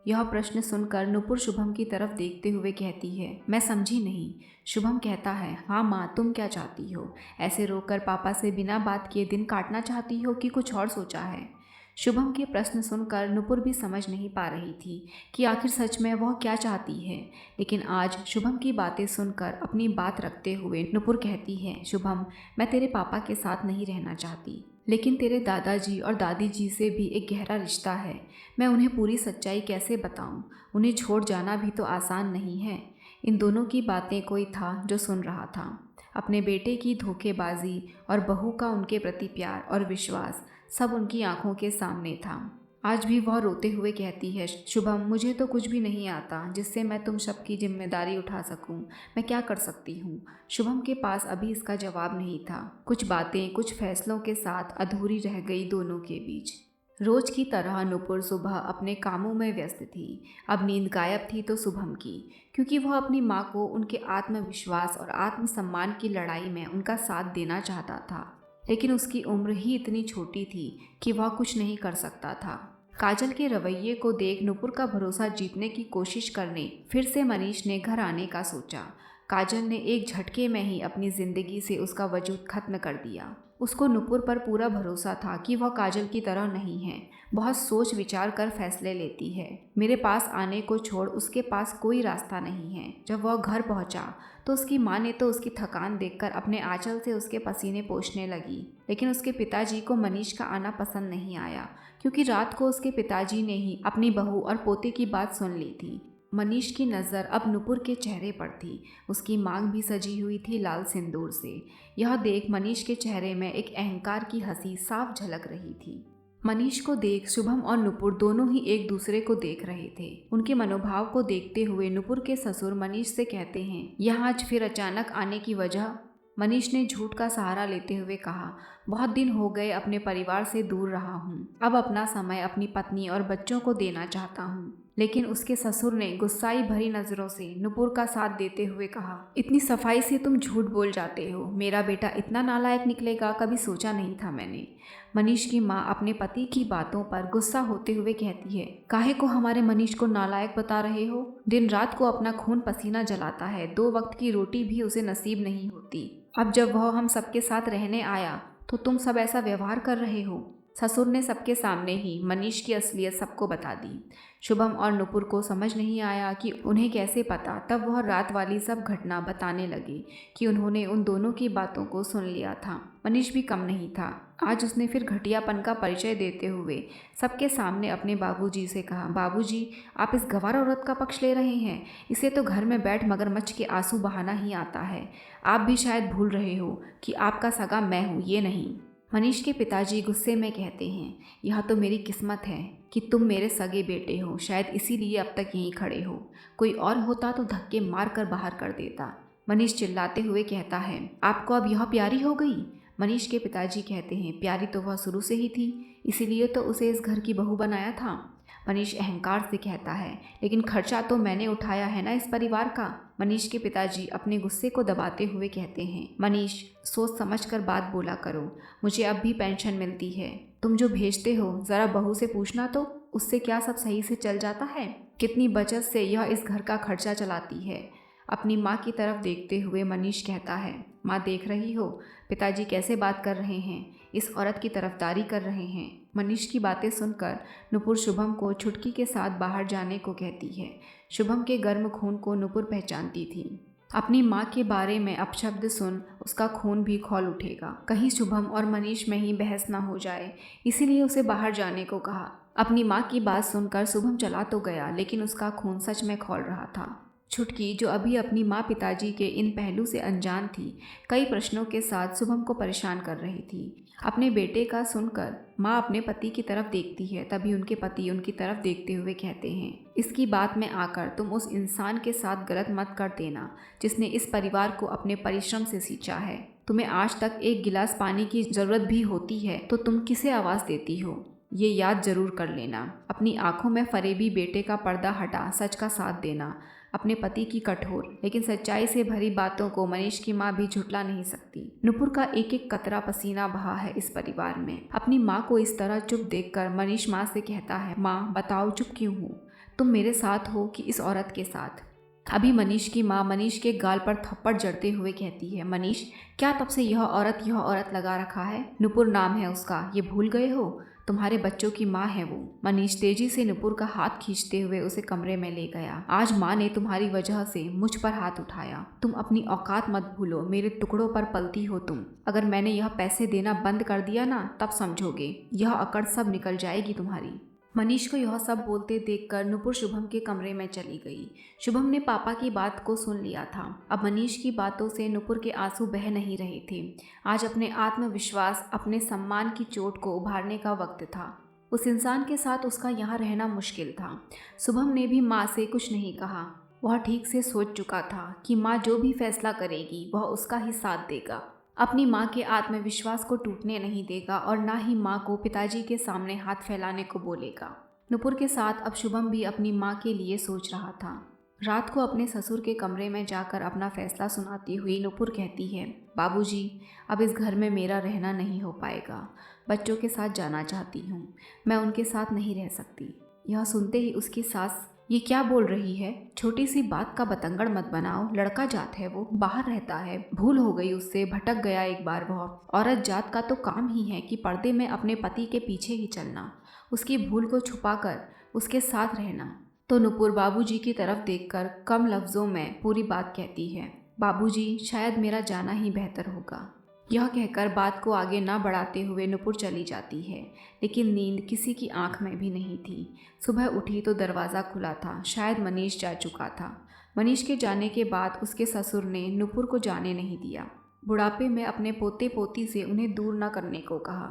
यह प्रश्न सुनकर नुपुर शुभम की तरफ देखते हुए कहती है, मैं समझी नहीं। शुभम कहता है, हाँ माँ तुम क्या चाहती हो? ऐसे रोककर पापा से बिना बात किए दिन काटना चाहती हो कि कुछ और सोचा है? शुभम के प्रश्न सुनकर नुपुर भी समझ नहीं पा रही थी कि आखिर सच में वह क्या चाहती है। लेकिन आज शुभम की बातें सुनकर अपनी बात रखते हुए नुपुर कहती है, शुभम मैं तेरे पापा के साथ नहीं रहना चाहती, लेकिन तेरे दादाजी और दादी जी से भी एक गहरा रिश्ता है। मैं उन्हें पूरी सच्चाई कैसे बताऊं? उन्हें छोड़ जाना भी तो आसान नहीं है। इन दोनों की बातें कोई था जो सुन रहा था। अपने बेटे की धोखेबाजी और बहू का उनके प्रति प्यार और विश्वास सब उनकी आंखों के सामने था। आज भी वह रोते हुए कहती है, शुभम मुझे तो कुछ भी नहीं आता जिससे मैं तुम सबकी जिम्मेदारी उठा सकूं। मैं क्या कर सकती हूँ? शुभम के पास अभी इसका जवाब नहीं था। कुछ बातें कुछ फैसलों के साथ अधूरी रह गई दोनों के बीच। रोज की तरह नुपुर सुबह अपने कामों में व्यस्त थी। अब नींद गायब थी तो शुभम की, क्योंकि वह अपनी माँ को उनके आत्मविश्वास और आत्मसम्मान की लड़ाई में उनका साथ देना चाहता था। लेकिन उसकी उम्र ही इतनी छोटी थी कि वह कुछ नहीं कर सकता था। काजल के रवैये को देख नुपुर का भरोसा जीतने की कोशिश करने फिर से मनीष ने घर आने का सोचा। काजल ने एक झटके में ही अपनी जिंदगी से उसका वजूद खत्म कर दिया। उसको नुपुर पर पूरा भरोसा था कि वह काजल की तरह नहीं है, बहुत सोच विचार कर फैसले लेती है। मेरे पास आने को छोड़ उसके पास कोई रास्ता नहीं है। जब वह घर पहुंचा तो उसकी माँ ने तो उसकी थकान देखकर अपने आंचल से उसके पसीने पोंछने लगी। लेकिन उसके पिताजी को मनीष का आना पसंद नहीं आया, क्योंकि रात को उसके पिताजी ने ही अपनी बहू और पोते की बात सुन ली थी। मनीष की नज़र अब नुपुर के चेहरे पर थी। उसकी मांग भी सजी हुई थी लाल सिंदूर से। यह देख मनीष के चेहरे में एक अहंकार की हंसी साफ झलक रही थी। मनीष को देख शुभम और नुपुर दोनों ही एक दूसरे को देख रहे थे। उनके मनोभाव को देखते हुए नुपुर के ससुर मनीष से कहते हैं, यहाँ आज फिर अचानक आने की वजह? मनीष ने झूठ का सहारा लेते हुए कहा, बहुत दिन हो गए अपने परिवार से दूर रहा हूँ। अब अपना समय अपनी पत्नी और बच्चों को देना चाहता हूँ। लेकिन उसके ससुर ने गुस्साई भरी नजरों से नुपुर का साथ देते हुए कहा, इतनी सफाई से तुम झूठ बोल जाते हो। मेरा बेटा इतना नालायक निकलेगा कभी सोचा नहीं था मैंने। मनीष की माँ अपने पति की बातों पर गुस्सा होते हुए कहती है, काहे को हमारे मनीष को नालायक बता रहे हो? दिन रात को अपना खून पसीना जलाता है, 2 वक्त की रोटी भी उसे नसीब नहीं होती। अब जब वह हम सबके साथ रहने आया तो तुम सब ऐसा व्यवहार कर रहे हो। ससुर ने सबके सामने ही मनीष की असलियत सबको बता दी। शुभम और नुपुर को समझ नहीं आया कि उन्हें कैसे पता। तब वह रात वाली सब घटना बताने लगे कि उन्होंने उन दोनों की बातों को सुन लिया था। मनीष भी कम नहीं था। आज उसने फिर घटियापन का परिचय देते हुए सबके सामने अपने बाबूजी से कहा, बाबूजी आप इस गंवार औरत का पक्ष ले रहे हैं। इसे तो घर में बैठ मगरमच्छ के आंसू बहाना ही आता है। आप भी शायद भूल रहे हो कि आपका सगा मैं हूँ, ये नहीं। मनीष के पिताजी गुस्से में कहते हैं, यह तो मेरी किस्मत है कि तुम मेरे सगे बेटे हो, शायद इसीलिए अब तक यहीं खड़े हो। कोई और होता तो धक्के मार कर बाहर कर देता। मनीष चिल्लाते हुए कहता है, आपको अब यह प्यारी हो गई? मनीष के पिताजी कहते हैं, प्यारी तो वह शुरू से ही थी, इसीलिए तो उसे इस घर की बहू बनाया था। मनीष अहंकार से कहता है, लेकिन खर्चा तो मैंने उठाया है ना इस परिवार का। मनीष के पिताजी अपने गुस्से को दबाते हुए कहते हैं, मनीष सोच समझ कर बात बोला करो। मुझे अब भी पेंशन मिलती है। तुम जो भेजते हो जरा बहू से पूछना तो, उससे क्या सब सही से चल जाता है? कितनी बचत से यह इस घर का खर्चा चलाती है। अपनी माँ की तरफ देखते हुए मनीष कहता है, माँ देख रही हो पिताजी कैसे बात कर रहे हैं, इस औरत की तरफदारी कर रहे हैं। मनीष की बातें सुनकर नुपुर शुभम को छुटकी के साथ बाहर जाने को कहती है। शुभम के गर्म खून को नुपुर पहचानती थी। अपनी माँ के बारे में अपशब्द सुन उसका खून भी खौल उठेगा। कहीं शुभम और मनीष में ही बहस ना हो जाए, इसीलिए उसे बाहर जाने को कहा। अपनी माँ की बात सुनकर शुभम चला तो गया, लेकिन उसका खून सच में खौल रहा था। छुटकी जो अभी अपनी माँ पिताजी के इन पहलू से अनजान थी, कई प्रश्नों के साथ शुभम को परेशान कर रही थी। अपने बेटे का सुनकर माँ अपने पति की तरफ देखती है, तभी उनके पति उनकी तरफ देखते हुए कहते हैं, इसकी बात में आकर तुम उस इंसान के साथ गलत मत कर देना जिसने इस परिवार को अपने परिश्रम से सींचा है। तुम्हें आज तक एक गिलास पानी की जरूरत भी होती है तो तुम किसे आवाज़ देती हो, ये याद जरूर कर लेना। अपनी आंखों में फरेबी बेटे का पर्दा हटा सच का साथ देना। अपने पति की कठोर लेकिन सच्चाई से भरी बातों को मनीष की माँ भी झुठला नहीं सकती। नुपुर का एक एक कतरा पसीना बहा है इस परिवार में। अपनी माँ को इस तरह चुप देखकर मनीष माँ से कहता है, माँ बताओ चुप क्यों हो? तुम मेरे साथ हो कि इस औरत के साथ? अभी मनीष की माँ मनीष के गाल पर थप्पड़ जड़ते हुए कहती है, मनीष क्या तब से यह औरत लगा रखा है? नुपुर नाम है उसका, ये भूल गए हो? तुम्हारे बच्चों की माँ है वो। मनीष तेजी से नुपुर का हाथ खींचते हुए उसे कमरे में ले गया। आज माँ ने तुम्हारी वजह से मुझ पर हाथ उठाया। तुम अपनी औकात मत भूलो, मेरे टुकड़ों पर पलती हो तुम। अगर मैंने यह पैसे देना बंद कर दिया ना, तब समझोगे, यह अकड़ सब निकल जाएगी तुम्हारी। मनीष को यह सब बोलते देखकर नुपुर शुभम के कमरे में चली गई। शुभम ने पापा की बात को सुन लिया था। अब मनीष की बातों से नुपुर के आंसू बह नहीं रहे थे। आज अपने आत्मविश्वास, अपने सम्मान की चोट को उभारने का वक्त था। उस इंसान के साथ उसका यहाँ रहना मुश्किल था। शुभम ने भी माँ से कुछ नहीं कहा। वह ठीक से सोच चुका था कि माँ जो भी फैसला करेगी वह उसका ही साथ देगा। अपनी माँ के आत्मविश्वास को टूटने नहीं देगा और ना ही माँ को पिताजी के सामने हाथ फैलाने को बोलेगा। नुपुर के साथ अब शुभम भी अपनी माँ के लिए सोच रहा था। रात को अपने ससुर के कमरे में जाकर अपना फैसला सुनाती हुई नुपुर कहती है, बाबूजी, अब इस घर में मेरा रहना नहीं हो पाएगा। बच्चों के साथ जाना चाहती हूँ, मैं उनके साथ नहीं रह सकती। यह सुनते ही उसकी सास, ये क्या बोल रही है? छोटी सी बात का बतंगड़ मत बनाओ, लड़का जात है वो, बाहर रहता है, भूल हो गई उससे, भटक गया एक बार वह। औरत जात का तो काम ही है कि पर्दे में अपने पति के पीछे ही चलना, उसकी भूल को छुपाकर उसके साथ रहना। तो नुपुर बाबूजी की तरफ देखकर कम लफ्जों में पूरी बात कहती है, बाबूजी शायद मेरा जाना ही बेहतर होगा। यह कहकर बात को आगे ना बढ़ाते हुए नुपुर चली जाती है, लेकिन नींद किसी की आंख में भी नहीं थी। सुबह उठी तो दरवाज़ा खुला था, शायद मनीष जा चुका था। मनीष के जाने के बाद उसके ससुर ने नुपुर को जाने नहीं दिया। बुढ़ापे में अपने पोते पोती से उन्हें दूर न करने को कहा।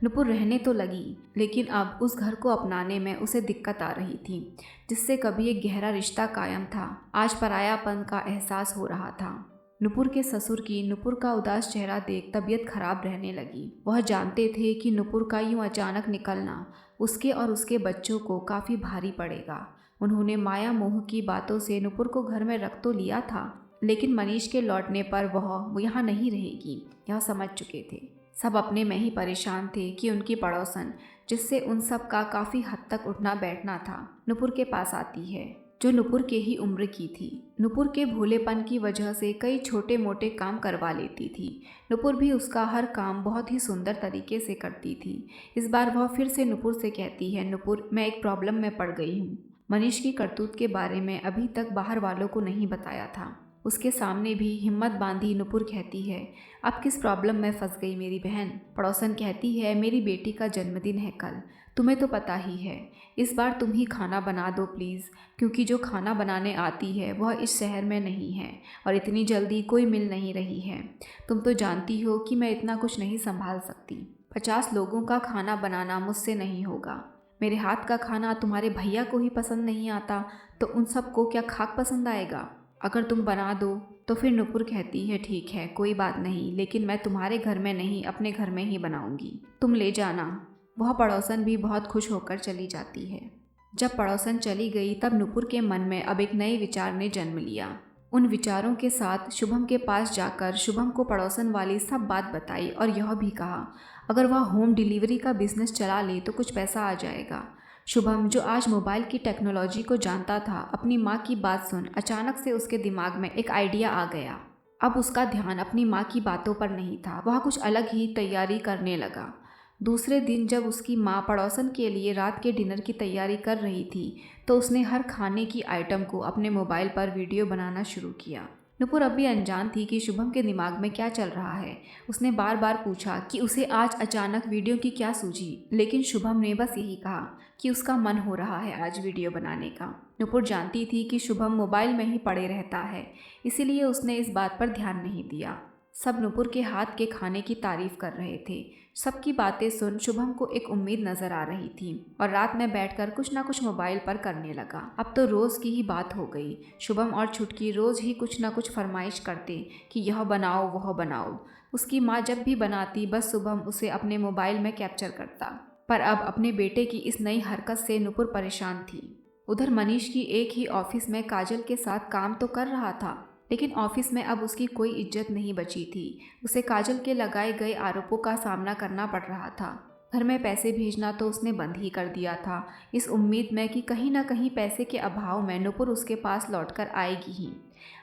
नुपुर रहने तो लगी, लेकिन अब उस घर को अपनाने में उसे दिक्कत आ रही थी। जिससे कभी एक गहरा रिश्ता कायम था, आज परायापन का एहसास हो रहा था। नुपुर के ससुर की नुपुर का उदास चेहरा देख तबीयत खराब रहने लगी। वह जानते थे कि नुपुर का यूं अचानक निकलना उसके और उसके बच्चों को काफ़ी भारी पड़ेगा। उन्होंने माया मोह की बातों से नुपुर को घर में रख तो लिया था, लेकिन मनीष के लौटने पर वह यहाँ नहीं रहेगी, यह समझ चुके थे। सब अपने में ही परेशान थे कि उनकी पड़ोसन, जिससे उन सब का काफ़ी हद तक उठना बैठना था, नुपुर के पास आती है, जो नुपुर के ही उम्र की थी। नुपुर के भोलेपन की वजह से कई छोटे मोटे काम करवा लेती थी। नुपुर भी उसका हर काम बहुत ही सुंदर तरीके से करती थी। इस बार वह फिर से नुपुर से कहती है, नुपुर, मैं एक प्रॉब्लम में पड़ गई हूँ। मनीष की करतूत के बारे में अभी तक बाहर वालों को नहीं बताया था। उसके सामने भी हिम्मत बांधी नुपुर कहती है, अब किस प्रॉब्लम में फंस गई मेरी बहन? पड़ोसन कहती है, मेरी बेटी का जन्मदिन है कल, तुम्हें तो पता ही है। इस बार तुम ही खाना बना दो प्लीज़, क्योंकि जो खाना बनाने आती है वह इस शहर में नहीं है और इतनी जल्दी कोई मिल नहीं रही है। तुम तो जानती हो कि मैं इतना कुछ नहीं संभाल सकती। 50 लोगों का खाना बनाना मुझसे नहीं होगा। मेरे हाथ का खाना तुम्हारे भैया को ही पसंद नहीं आता तो उन सबको क्या खाक पसंद आएगा? अगर तुम बना दो तो फिर नुपुर कहती है, ठीक है कोई बात नहीं, लेकिन मैं तुम्हारे घर में नहीं अपने घर में ही बनाऊंगी, तुम ले जाना। वह पड़ोसन भी बहुत खुश होकर चली जाती है। जब पड़ोसन चली गई तब नुपुर के मन में अब एक नए विचार ने जन्म लिया। उन विचारों के साथ शुभम के पास जाकर शुभम को पड़ोसन वाली सब बात बताई और यह भी कहा, अगर वह होम डिलीवरी का बिजनेस चला ले तो कुछ पैसा आ जाएगा। शुभम, जो आज मोबाइल की टेक्नोलॉजी को जानता था, अपनी माँ की बात सुन अचानक से उसके दिमाग में एक आइडिया आ गया। अब उसका ध्यान अपनी माँ की बातों पर नहीं था, वह कुछ अलग ही तैयारी करने लगा। दूसरे दिन जब उसकी माँ पड़ोसन के लिए रात के डिनर की तैयारी कर रही थी तो उसने हर खाने की आइटम को अपने मोबाइल पर वीडियो बनाना शुरू किया। नुपुर अभी अनजान थी कि शुभम के दिमाग में क्या चल रहा है। उसने बार बार पूछा कि उसे आज अचानक वीडियो की क्या सूझी, लेकिन शुभम ने बस यही कहा कि उसका मन हो रहा है आज वीडियो बनाने का। नुपुर जानती थी कि शुभम मोबाइल में ही पड़े रहता है, इसीलिए उसने इस बात पर ध्यान नहीं दिया। सब नुपुर के हाथ के खाने की तारीफ कर रहे थे। सबकी बातें सुन शुभम को एक उम्मीद नजर आ रही थी और रात में बैठकर कुछ ना कुछ मोबाइल पर करने लगा। अब तो रोज़ की ही बात हो गई। शुभम और छुटकी रोज़ ही कुछ ना कुछ फरमाइश करते कि यह बनाओ वह बनाओ। उसकी माँ जब भी बनाती बस शुभम उसे अपने मोबाइल में कैप्चर करता। पर अब अपने बेटे की इस नई हरकत से नुपुर परेशान थी। उधर मनीष की एक ही ऑफिस में काजल के साथ काम तो कर रहा था, लेकिन ऑफिस में अब उसकी कोई इज्जत नहीं बची थी। उसे काजल के लगाए गए आरोपों का सामना करना पड़ रहा था। घर में पैसे भेजना तो उसने बंद ही कर दिया था, इस उम्मीद में कि कहीं ना कहीं पैसे के अभाव में नुपुर उसके पास लौटकर आएगी ही।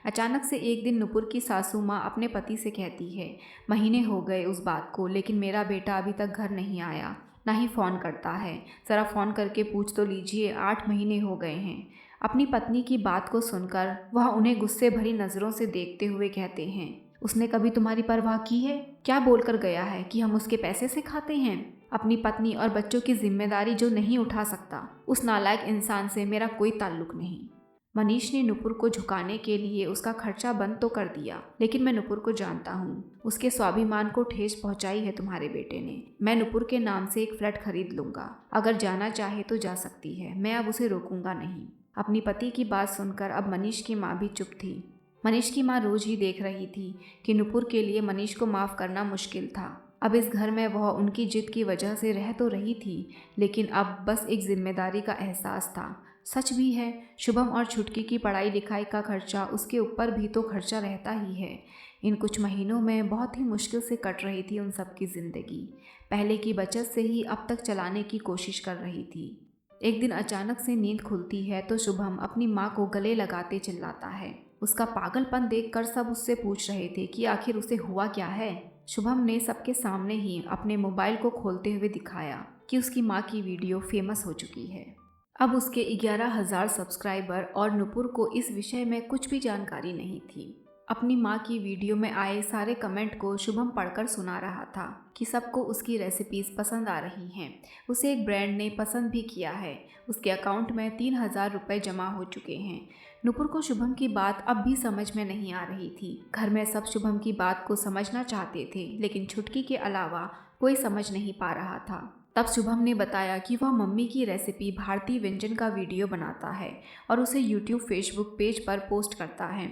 अचानक से एक दिन नुपुर की सासू माँ अपने पति से कहती है, महीने हो गए उस बात को, लेकिन मेरा बेटा अभी तक घर नहीं आया, ना ही फ़ोन करता है। ज़रा फ़ोन करके पूछ तो लीजिए, 8 महीने हो गए हैं। अपनी पत्नी की बात को सुनकर वह उन्हें गुस्से भरी नज़रों से देखते हुए कहते हैं, उसने कभी तुम्हारी परवाह की है? क्या बोलकर गया है कि हम उसके पैसे से खाते हैं? अपनी पत्नी और बच्चों की जिम्मेदारी जो नहीं उठा सकता, उस नालायक इंसान से मेरा कोई ताल्लुक नहीं। मनीष ने नुपुर को झुकाने के लिए उसका खर्चा बंद तो कर दिया, लेकिन मैं नुपुर को जानता हूँ, उसके स्वाभिमान को ठेस पहुंचाई है तुम्हारे बेटे ने। मैं नुपुर के नाम से एक फ्लैट खरीद लूंगा, अगर जाना चाहे तो जा सकती है, मैं अब उसे रोकूंगा नहीं। अपनी पति की बात सुनकर अब मनीष की माँ भी चुप थी। मनीष की माँ रोज ही देख रही थी कि नुपुर के लिए मनीष को माफ़ करना मुश्किल था। अब इस घर में वह उनकी जिद की वजह से रह तो रही थी, लेकिन अब बस एक जिम्मेदारी का एहसास था। सच भी है, शुभम और छुटकी की पढ़ाई लिखाई का खर्चा उसके ऊपर भी तो खर्चा रहता ही है। इन कुछ महीनों में बहुत ही मुश्किल से कट रही थी उन सबकी ज़िंदगी। पहले की बचत से ही अब तक चलाने की कोशिश कर रही थी। एक दिन अचानक से नींद खुलती है तो शुभम अपनी माँ को गले लगाते चिल्लाता है। उसका पागलपन देखकर सब उससे पूछ रहे थे कि आखिर उसे हुआ क्या है। शुभम ने सबके सामने ही अपने मोबाइल को खोलते हुए दिखाया कि उसकी माँ की वीडियो फेमस हो चुकी है। अब उसके 11,000 सब्सक्राइबर और नुपुर को इस विषय में कुछ भी जानकारी नहीं थी। अपनी माँ की वीडियो में आए सारे कमेंट को शुभम पढ़कर सुना रहा था कि सबको उसकी रेसिपीज़ पसंद आ रही हैं। उसे एक ब्रांड ने पसंद भी किया है। उसके अकाउंट में 3,000 रुपये जमा हो चुके हैं। नुपुर को शुभम की बात अब भी समझ में नहीं आ रही थी। घर में सब शुभम की बात को समझना चाहते थे, लेकिन छुटकी के अलावा कोई समझ नहीं पा रहा था। तब शुभम ने बताया कि वह मम्मी की रेसिपी भारतीय व्यंजन का वीडियो बनाता है और उसे यूट्यूब फेसबुक पेज पर पोस्ट करता है।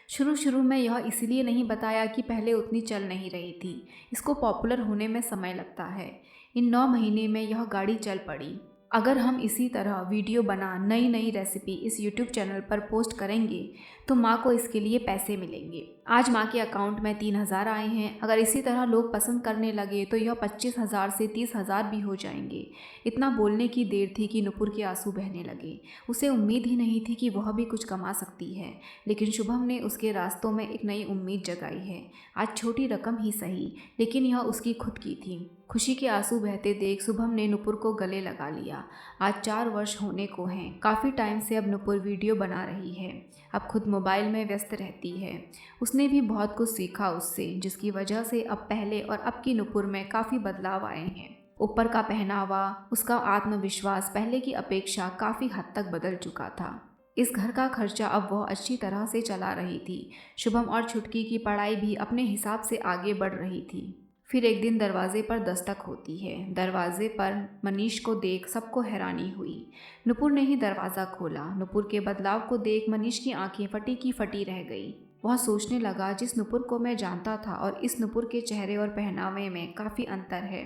शुरू में यह इसलिए नहीं बताया कि पहले उतनी चल नहीं रही थी, इसको पॉपुलर होने में समय लगता है। इन 9 महीने में यह गाड़ी चल पड़ी। अगर हम इसी तरह वीडियो बना नई नई रेसिपी इस यूट्यूब चैनल पर पोस्ट करेंगे तो माँ को इसके लिए पैसे मिलेंगे। आज माँ के अकाउंट में 3,000 आए हैं, अगर इसी तरह लोग पसंद करने लगे तो यह 25,000 से 30,000 भी हो जाएंगे। इतना बोलने की देर थी कि नुपुर के आंसू बहने लगे। उसे उम्मीद ही नहीं थी कि वह भी कुछ कमा सकती है, लेकिन शुभम ने उसके रास्तों में एक नई उम्मीद जगाई है। आज छोटी रकम ही सही, लेकिन यह उसकी खुद की थी। खुशी के आंसू बहते देख शुभम ने नुपुर को गले लगा लिया। आज 4 वर्ष होने को हैं। काफ़ी टाइम से अब नुपुर वीडियो बना रही है, अब खुद मोबाइल में व्यस्त रहती है। उसने भी बहुत कुछ सीखा उससे, जिसकी वजह से अब पहले और अब की नुपुर में काफ़ी बदलाव आए हैं। ऊपर का पहनावा, उसका आत्मविश्वास पहले की अपेक्षा काफ़ी हद तक बदल चुका था। इस घर का खर्चा अब वह अच्छी तरह से चला रही थी। शुभम और छुटकी की पढ़ाई भी अपने हिसाब से आगे बढ़ रही थी। फिर एक दिन दरवाजे पर दस्तक होती है। दरवाजे पर मनीष को देख सबको हैरानी हुई। नुपुर ने ही दरवाज़ा खोला। नुपुर के बदलाव को देख मनीष की आंखें फटी की फटी रह गई। वह सोचने लगा, जिस नुपुर को मैं जानता था और इस नुपुर के चेहरे और पहनावे में काफ़ी अंतर है।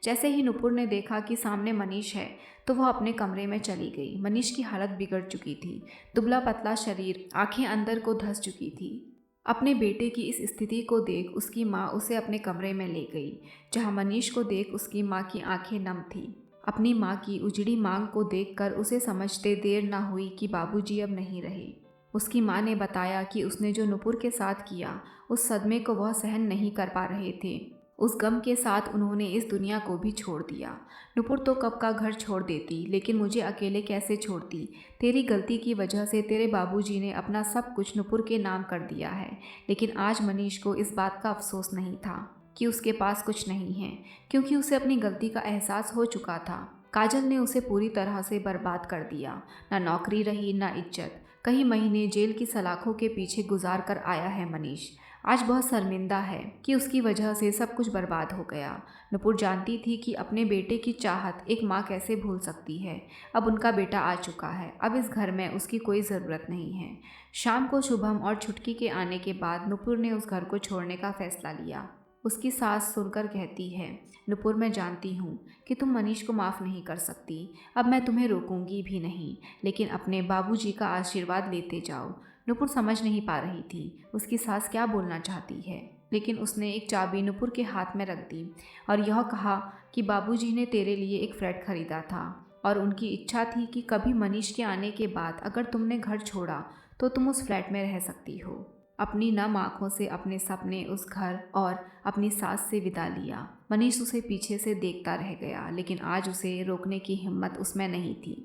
जैसे ही नुपुर ने देखा कि सामने मनीष है तो वह अपने कमरे में चली गई। मनीष की हालत बिगड़ चुकी थी। दुबला पतला शरीर, आंखें अंदर को धंस चुकी थी। अपने बेटे की इस स्थिति को देख उसकी माँ उसे अपने कमरे में ले गई, जहाँ मनीष को देख उसकी माँ की आंखें नम थीं। अपनी माँ की उजड़ी मांग को देखकर उसे समझते देर ना हुई कि बाबूजी अब नहीं रहे। उसकी माँ ने बताया कि उसने जो नुपुर के साथ किया, उस सदमे को वह सहन नहीं कर पा रहे थे। उस गम के साथ उन्होंने इस दुनिया को भी छोड़ दिया। नुपुर तो कब का घर छोड़ देती, लेकिन मुझे अकेले कैसे छोड़ती। तेरी गलती की वजह से तेरे बाबूजी ने अपना सब कुछ नुपुर के नाम कर दिया है। लेकिन आज मनीष को इस बात का अफसोस नहीं था कि उसके पास कुछ नहीं है, क्योंकि उसे अपनी गलती का एहसास हो चुका था। काजल ने उसे पूरी तरह से बर्बाद कर दिया। ना नौकरी रही, ना इज्जत। कई महीने जेल की सलाखों के पीछे गुजार कर आया है मनीष। आज बहुत शर्मिंदा है कि उसकी वजह से सब कुछ बर्बाद हो गया। नुपुर जानती थी कि अपने बेटे की चाहत एक माँ कैसे भूल सकती है। अब उनका बेटा आ चुका है, अब इस घर में उसकी कोई ज़रूरत नहीं है। शाम को शुभम और छुटकी के आने के बाद नुपुर ने उस घर को छोड़ने का फैसला लिया। उसकी सास सुनकर कहती है, नुपुर मैं जानती हूँ कि तुम मनीष को माफ़ नहीं कर सकती। अब मैं तुम्हें रोकूंगी भी नहीं, लेकिन अपने बाबूजी का आशीर्वाद लेते जाओ। नुपुर समझ नहीं पा रही थी उसकी सास क्या बोलना चाहती है, लेकिन उसने एक चाबी नुपुर के हाथ में रख दी और यह कहा कि बाबूजी ने तेरे लिए एक फ्लैट खरीदा था और उनकी इच्छा थी कि कभी मनीष के आने के बाद अगर तुमने घर छोड़ा तो तुम उस फ्लैट में रह सकती हो। अपनी नम आँखों से अपने सपने, उस घर और अपनी सास से विदा लिया। मनीष उसे पीछे से देखता रह गया, लेकिन आज उसे रोकने की हिम्मत उसमें नहीं थी।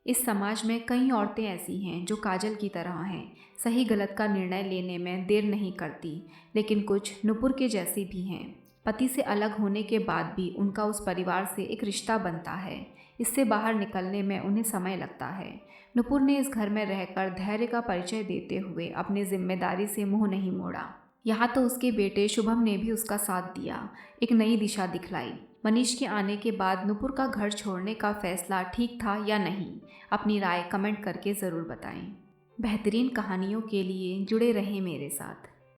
इस समाज में कई औरतें ऐसी हैं जो काजल की तरह हैं, सही गलत का निर्णय लेने में देर नहीं करती, लेकिन कुछ नुपुर के जैसी भी हैं। पति से अलग होने के बाद भी उनका उस परिवार से एक रिश्ता बनता है। इससे बाहर निकलने में उन्हें समय लगता है। नुपुर ने इस घर में रहकर धैर्य का परिचय देते हुए अपनी जिम्मेदारी से मुंह नहीं मोड़ा। यहाँ तो उसके बेटे शुभम ने भी उसका साथ दिया, एक नई दिशा दिखलाई। मनीष के आने के बाद नुपुर का घर छोड़ने का फैसला ठीक था या नहीं? अपनी राय कमेंट करके ज़रूर बताएं। बेहतरीन कहानियों के लिए जुड़े रहें मेरे साथ।